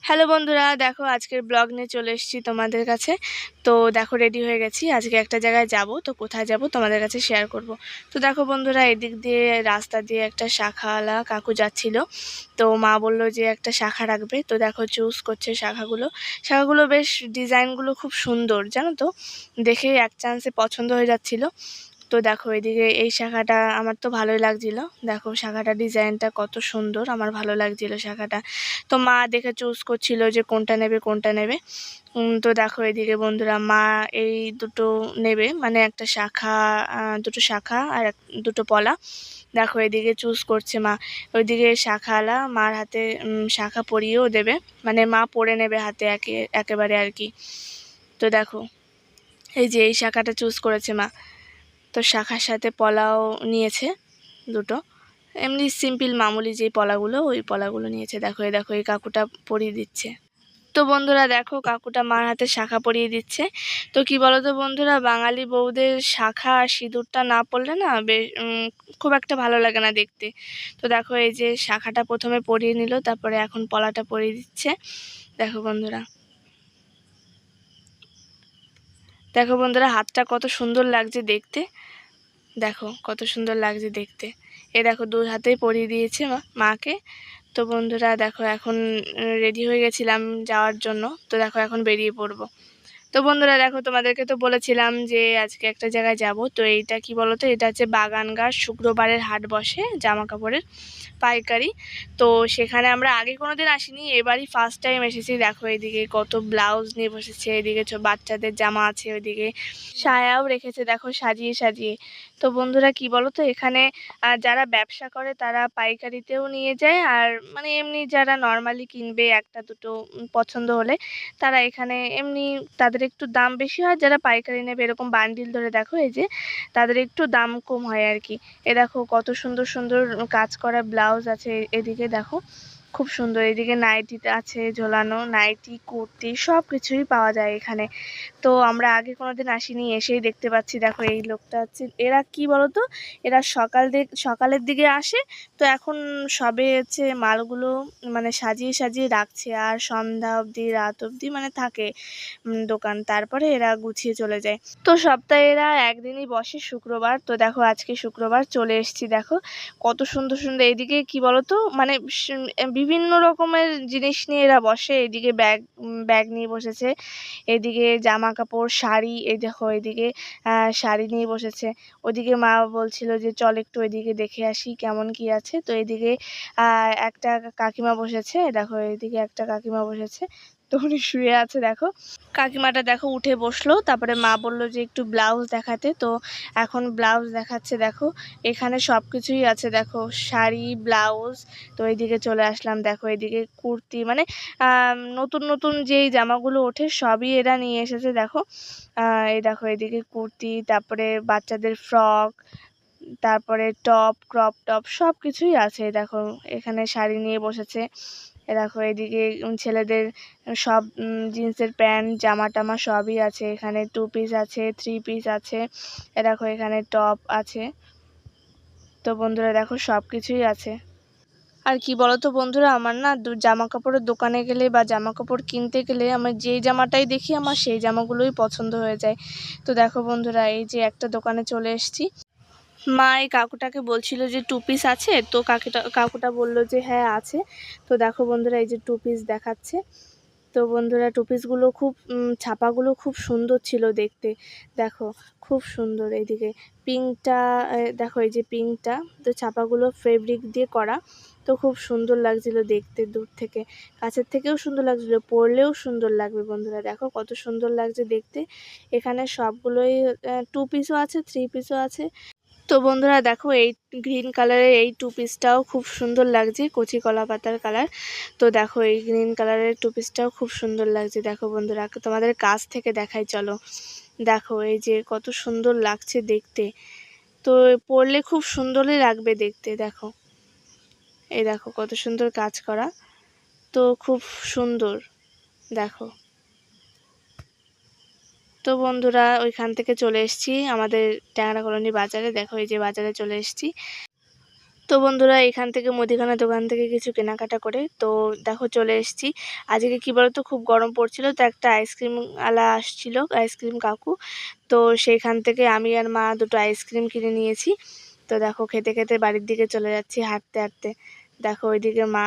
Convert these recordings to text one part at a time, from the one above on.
Hello বন্ধুরা, দেখো আজকের ব্লগ নিয়ে চলে এসেছি তোমাদের কাছে। তো দেখো রেডি হয়ে গেছি, আজকে একটা জায়গায় যাব। তো কোথায় যাব তোমাদের কাছে শেয়ার করব। তো দেখো বন্ধুরা, এদিক দিয়ে রাস্তা দিয়ে একটা শাখাওয়ালা কাকু যাচ্ছিল। তো মা বলল যে একটা শাখা রাখবে। তো দেখো চুজ করছে শাখাগুলো বেশ ডিজাইনগুলো খুব সুন্দর, জানো তো, দেখে এক চান্সে পছন্দ হয়ে যাচ্ছিল। তো দেখো এদিকে এই শাখাটা আমার তো ভালোই লাগছিল। দেখো শাখাটা ডিজাইনটা কত সুন্দর, আমার ভালো লাগছিল শাখাটা। তো মা দেখে চুজ করছিল যে কোনটা নেবে। তো দেখো এদিকে বন্ধুরা, মা এই দুটো নেবে, মানে একটা শাখা, দুটো শাখা আর দুটো পলা। দেখো এদিকে চুজ করছে মা। ওইদিকে শাখাওয়ালা মার হাতে শাখা পরিয়েও দেবে, মানে মা পরে নেবে হাতে একেবারে আর কি। তো দেখো এই যে এই শাখাটা চুজ করেছে মা। তো শাখার সাথে পলাও নিয়েছে দুটো, এমনি সিম্পল মামুলি যে পলাগুলো, ওই পলাগুলো নিয়েছে। দেখো এই কাকুটা পরিয়ে দিচ্ছে। তো বন্ধুরা দেখো কাকুটা মার হাতে শাখা পরিয়ে দিচ্ছে। তো কি বলতো বন্ধুরা, বাঙালি বউদের শাখা আর সিঁদুরটা না পরলে না খুব একটা ভালো লাগে না দেখতে। তো দেখো এই যে শাখাটা প্রথমে পরিয়ে নিল, তারপরে এখন পলাটা পরিয়ে দিচ্ছে। দেখো বন্ধুরা হাতটা কত সুন্দর লাগছে দেখতে। দেখো কত সুন্দর লাগছে দেখতে। দেখো দুই হাতেই পরিয়ে দিয়েছে মাকে। তো বন্ধুরা দেখো এখন রেডি হয়ে গেছিলাম যাওয়ার জন্য। তো দেখো এখন বেরিয়ে পড়বো। তো বন্ধুরা দেখো তোমাদেরকে তো বলেছিলাম যে আজকে একটা জায়গায় যাব। তো এইটা কি বলতো, এটা হচ্ছে বাগানঘাট শুক্রবারের হাট বসে জামা কাপড়ের পাইকারি। তো সেখানে আমরা আগে কোনোদিন আসিনি, এবারই ফার্স্ট টাইম এসেছি। দেখো এদিকে কত ব্লাউজ নিয়ে বসেছে, এদিকে বাচ্চাদের জামা আছে, ওইদিকে সায়াও রেখেছে দেখো সাজিয়ে সাজিয়ে। তো বন্ধুরা কি বলতো, এখানে যারা ব্যবসা করে তারা পাইকারিতেও নিয়ে যায়, আর মানে এমনি যারা নর্মালি কিনবে একটা দুটো পছন্দ হলে তারা এখানে এমনি, তাদের একটু দাম বেশি হয়। যারা পাইকারি নেবে এরকম বান্ডিল ধরে দেখো এই যে, তাদের একটু দাম কম হয় আর কি। দেখো কত সুন্দর সুন্দর কাজ করা ব্লাউজ আছে। এদিকে দেখো খুব সুন্দর, এদিকে নাইটি আছে ঝোলানো, নাইটি কুর্তি সব কিছুই পাওয়া যায় এখানে। তো আমরা আগে কোনোদিন আসিনি, এসেই দেখতে পাচ্ছি। দেখো এই লোকটা হচ্ছে, এরা কি বলতো, এরা সকালের দিকে আসে। তো এখন সবে হচ্ছে মালগুলো মানে সাজিয়ে সাজিয়ে রাখছে, আর সন্ধ্যা অবধি রাত অবধি মানে থাকে দোকান, তারপরে এরা গুছিয়ে চলে যায়। তো সপ্তাহে এরা একদিনই বসে, শুক্রবার। তো দেখো আজকে শুক্রবার চলে এসেছি। দেখো কত সুন্দর সুন্দর, এইদিকে কি বলতো, মানে বিভিন্ন রকমের জিনিস নিয়ে এরা বসে। এইদিকে ব্যাগ নিয়ে বসেছে, এদিকে জামা কাপড় শাড়ি, এই দেখো এদিকে শাড়ি নিয়ে বসেছে। ওদিকে মা বলছিল যে চল একটু ওইদিকে দেখে আসি কেমন কি আছে। তো এদিকে একটা কাকিমা বসেছে, দেখো এদিকে একটা কাকিমা বসেছে। তো উনি শুয়ে আছে। দেখো কাকিমাটা দেখো উঠে বসলো, তারপরে মা বলল যে একটু ব্লাউজ দেখাতে। তো এখন ব্লাউজ দেখাচ্ছে। দেখো এখানে সব কিছুই আছে, দেখো শাড়ি ব্লাউজ। তো এইদিকে চলে আসলাম। দেখো এদিকে কুর্তি, মানে নতুন নতুন যেই জামাগুলো ওঠে সবই এরা নিয়ে এসেছে। দেখো এই দেখো এদিকে কুর্তি, তারপরে বাচ্চাদের ফ্রক, তারপরে টপ, ক্রপ টপ সব কিছুই আছে। দেখো এখানে শাড়ি নিয়ে বসেছে। দেখো এদিকে ছেলেদের সব জিন্সের প্যান্ট জামা টামা সবই আছে এখানে। 2 পিস আছে, 3 পিস আছে। দেখো এখানে টপ আছে। তো বন্ধুরা দেখো সব কিছুই আছে। আর কি বলতো বন্ধুরা, আমার না জামা কাপড়ের দোকানে গেলে বা জামা কাপড় কিনতে গেলে আমার যেই জামাটাই দেখি আমার সেই জামাগুলোই পছন্দ হয়ে যায়। তো দেখো বন্ধুরা এই যে একটা দোকানে চলে এসেছি। মা এই কাকুটাকে বলছিল যে 2 পিস আছে। তো কাকুটা বলল যে হ্যাঁ আছে। তো দেখো বন্ধুরা এই যে 2 পিস দেখাচ্ছে। তো বন্ধুরা 2 পিসগুলো খুব ছাপাগুলো খুব সুন্দর ছিল দেখতে। দেখো খুব সুন্দর। এইদিকে পিঙ্কটা, দেখো এই যে পিঙ্কটা, তো ছাপাগুলো ফেব্রিক দিয়ে করা। তো খুব সুন্দর লাগছিল দেখতে, দূর থেকে কাছের থেকেও সুন্দর লাগছিল, পরলেও সুন্দর লাগবে। বন্ধুরা দেখো কত সুন্দর লাগছে দেখতে। এখানে সবগুলোই 2 পিসও আছে, 3 পিসও আছে। তো বন্ধুরা দেখো এই গ্রিন কালারের এই 2 পিসটাও খুব সুন্দর লাগছে, কচি কলা পাতার কালার। তো দেখো এই গ্রিন কালারের 2 পিসটাও খুব সুন্দর লাগছে। দেখো বন্ধুরা তোমাদের কাছ থেকে দেখাই চলো। দেখো এই যে কত সুন্দর লাগছে দেখতে। তো পরলে খুব সুন্দরই লাগবে দেখতে। দেখো এই দেখো কত সুন্দর কাজ করা, তো খুব সুন্দর। দেখো তো বন্ধুরা ওইখান থেকে চলে এসেছি আমাদের ট্যাংরা কলোনি বাজারে। দেখো এই যে বাজারে চলে এসেছি। তো বন্ধুরা এখান থেকে মুদিখানা দোকান থেকে কিছু কেনাকাটা করে তো দেখো চলে এসেছি। আজকে কী বলতো খুব গরম পড়ছিল, তো একটা আইসক্রিম আলা আসছিল, আইসক্রিম কাকু। তো সেইখান থেকে আমি আর মা দুটো আইসক্রিম কিনে নিয়েছি। তো দেখো খেতে খেতে বাড়ির দিকে চলে যাচ্ছি হাঁটতে হাঁটতে। দেখো ওইদিকে মা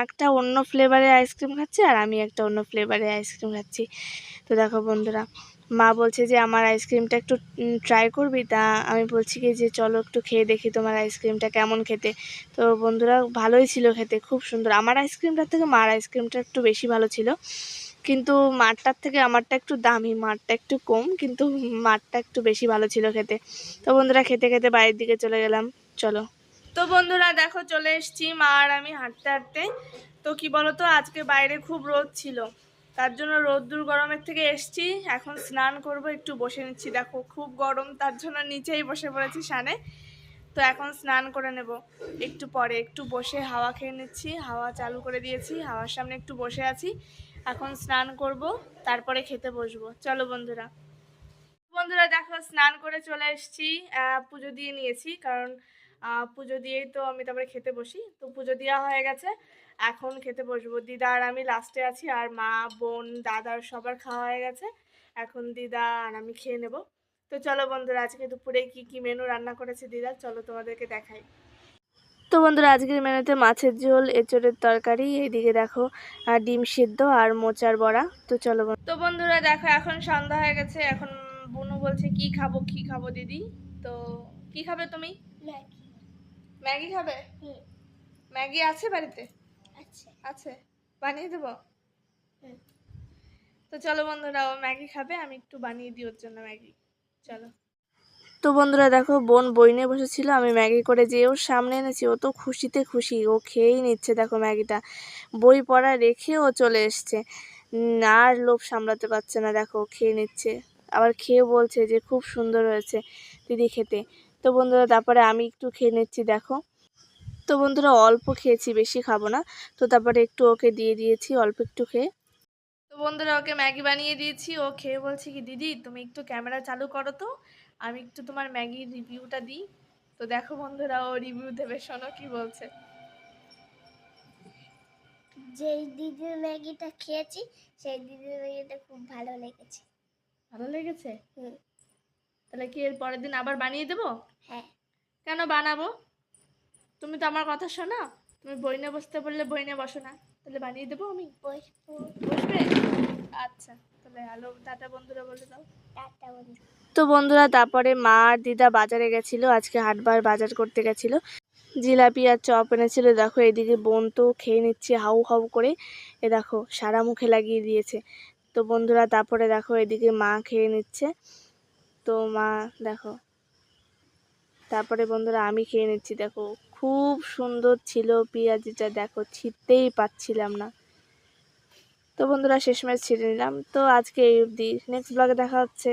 একটা অন্য ফ্লেভারের আইসক্রিম খাচ্ছে আর আমি একটা অন্য ফ্লেভারের আইসক্রিম খাচ্ছি। তো দেখো বন্ধুরা মা বলছে যে আমার আইসক্রিমটা একটু ট্রাই করবি, তা আমি বলছি কি যে চলো একটু খেয়ে দেখি তোমার আইসক্রিমটা কেমন খেতে। তো বন্ধুরা ভালোই ছিল খেতে, খুব সুন্দর। আমার আইসক্রিমটার থেকে মার আইসক্রিমটা একটু বেশি ভালো ছিল, কিন্তু মারটার থেকে আমারটা একটু দামি, মারটা একটু কম, কিন্তু মারটা একটু বেশি ভালো ছিল খেতে। তো বন্ধুরা খেতে খেতে বাড়ির দিকে চলে গেলাম, চলো। তো বন্ধুরা দেখো চলে এসেছি মা আর আমি হাঁটতে হাঁটতে। তো কি বলতো আজকে বাইরে খুব রোদ ছিল, তার জন্য রোদ্দুর গরমের থেকে এসছি। এখন স্নান করব, একটু বসে নিচ্ছি, দেখো খুব গরম, তার জন্য নিচেই বসে পড়েছি সানে। তো এখন স্নান করে নেব একটু পরে, একটু বসে হাওয়া খেয়ে নিচ্ছি, হাওয়া চালু করে দিয়েছি, হাওয়ার সামনে একটু বসে আছি। এখন স্নান করব, তারপরে খেতে বসবো, চলো বন্ধুরা। বন্ধুরা দেখো স্নান করে চলে এসেছি, পুজো দিয়ে নিয়েছি, কারণ পুজো দিয়েই তো আমি তারপরে খেতে বসি। তো পুজো দেওয়া হয়ে গেছে, এখন খেতে বসবো। দিদা আর আমি লাস্টে আছি, আর মা বোন দাদার সবার খাওয়া হয়ে গেছে, এখন দিদা আর আমি খেয়ে নেব। তো চলো বন্ধুরা আজকে দুপুরে কি কি মেনু রান্না করেছে দিদা, চলো তোমাদেরকে দেখাই। তো বন্ধুরা আজকের মেনুতে মাছের ঝোল, এঁচোড়ের তরকারি, এইদিকে দেখো আর ডিম সিদ্ধ আর মোচার বড়া। তো চলো তো বন্ধুরা দেখো এখন সন্ধ্যা হয়ে গেছে, এখন বুনু বলছে কি খাবো কি খাবো দিদি। তো কি খাবে তুমি? ম্যাগি খাবে? ম্যাগি আছে বাড়িতে? আছে, বানিয়ে দেবো। তো চলো বন্ধুরা ও ম্যাগি খাবে, আমি একটু বানিয়ে দিই ওর জন্য ম্যাগি, চলো। তো বন্ধুরা দেখো বোন বই নিয়ে বসেছিল, আমি ম্যাগি করে যে ওর সামনে এনেছি, ও তো খুশিতে খুশি, ও খেয়েই নিচ্ছে দেখো ম্যাগিটা, বই পড়া রেখে ও চলে এসছে। আর লোভ সামলাতে পারছে না, দেখো খেয়ে নিচ্ছে, আবার খেয়ে বলছে যে খুব সুন্দর হয়েছে দিদি খেতে। তো বন্ধুরা তারপরে আমি একটু খেয়ে নিচ্ছি দেখো। তো বন্ধুরা অল্প খেয়েছি, বেশি খাবো না। তো তারপরে একটু ওকে দিয়ে দিয়েছি অল্প একটু খেয়ে। তো বন্ধুরা ওকে ম্যাগি বানিয়ে দিয়েছি, ও খেয়ে বলছে কি দিদি তুমি একটু ক্যামেরা চালু করো তো, আমি একটু তোমার ম্যাগির রিভিউটা দিই। তো দেখো বন্ধুরা ও রিভিউ দেবে, শোনো কি বলছে। যেই দিদির ম্যাগিটা খেয়েছি সেই দিদির ম্যাগিটা খুব ভালো লেগেছে। ভালো লেগেছে? তাহলে কি এর পরের দিন আবার বানিয়ে দেবো? হ্যাঁ। কেন বানাবো? তুমি তো আমার কথা শোনো, তুমি বই নিয়ে বসতে বললে বই নিয়ে বসো না, তাহলে বানিয়ে দেবো আমি। বসবে? আচ্ছা তাহলে হ্যালো টাটা বন্ধুরা বলে দাও। টাটা বন্ধু। তো বন্ধুরা তারপরে মা আর দিদা বাজারে গেছিলো, আজকে হাটবার বাজার করতে গেছিলো, জিলাপি আর চপ এনেছিল। দেখো এদিকে বোন তো খেয়ে নিচ্ছে হাউ হাউ করে, এ দেখো সারা মুখে লাগিয়ে দিয়েছে। তো বন্ধুরা তারপরে দেখো এদিকে মা খেয়ে নিচ্ছে, তো মা দেখো, তারপরে বন্ধুরা আমি খেয়ে নিচ্ছি, দেখো খুব সুন্দর ছিল পেঁয়াজিটা, দেখো ছিঁড়তেই পাচ্ছিলাম না। তো বন্ধুরা শেষমেশ ছিঁড়ে নিলাম। তো আজকে এই অবধি, নেক্সট ব্লগে দেখা হচ্ছে।